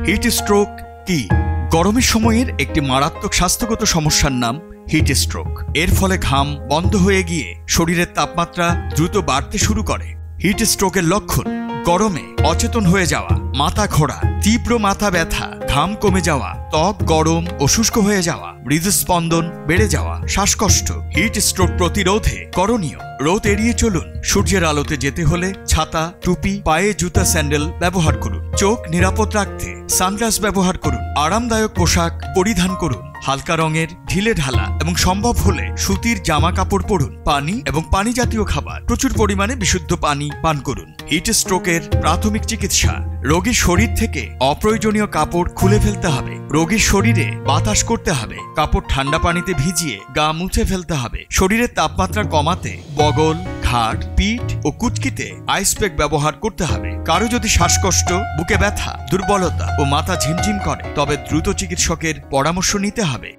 Heat stroke কি? গরমের সময়ের একটি মারাত্মক স্বাস্থ্যগত সমস্যার নাম হিট স্ট্রোক। এর ফলে ঘাম বন্ধ হয়ে গিয়ে শরীরের তাপমাত্রা দ্রুত বাড়তে শুরু করে। হিট স্ট্রোকের লক্ষণ: গরমে অচেতন হয়ে যাওয়া, মাথা ঘোরা, তীব্র মাথা ব্যথা, ঘাম কমে যাওয়া, ত্বক গরম ও শুষ্ক হয়ে যাওয়া, হৃদস্পন্দন বেড়ে যাওয়া, শ্বাসকষ্ট। হিট স্ট্রোক প্রতিরোধে করণীয়: রোদ এড়িয়ে চলুন, সূর্যের আলোতে যেতে হলে ছাতা, টুপি, পায়ে জুতা, স্যান্ডেল ব্যবহার করুন। চোখ নিরাপদ রাখতে সানগ্লাস ব্যবহার করুন। আরামদায়ক পোশাক পরিধান করুন। হালকা রঙের, ঢিলে ঢালা এবং সম্ভব হলে সুতির জামা কাপড় পরুন। পানি এবং পানি জাতীয় খাবার, প্রচুর পরিমাণে বিশুদ্ধ পানি পান করুন। হিট স্ট্রোকের প্রাথমিক চিকিৎসা: রোগীর শরীর থেকে অপ্রয়োজনীয় কাপড় খুলে ফেলতে হবে। রোগীর শরীরে বাতাস করতে হবে। কাপড় ঠান্ডা পানিতে ভিজিয়ে গা মুছে ফেলতে হবে। শরীরের তাপমাত্রা কমাতে বগল, ঘাড়, পিঠ ও কুচকিতে আইস প্যাক ব্যবহার করতে হবে। কারো যদি শ্বাসকষ্ট, বুকে ব্যথা, দুর্বলতা ও মাথা ঝিমঝিম করে তবে দ্রুত চিকিৎসকের পরামর্শ নিতে হবে।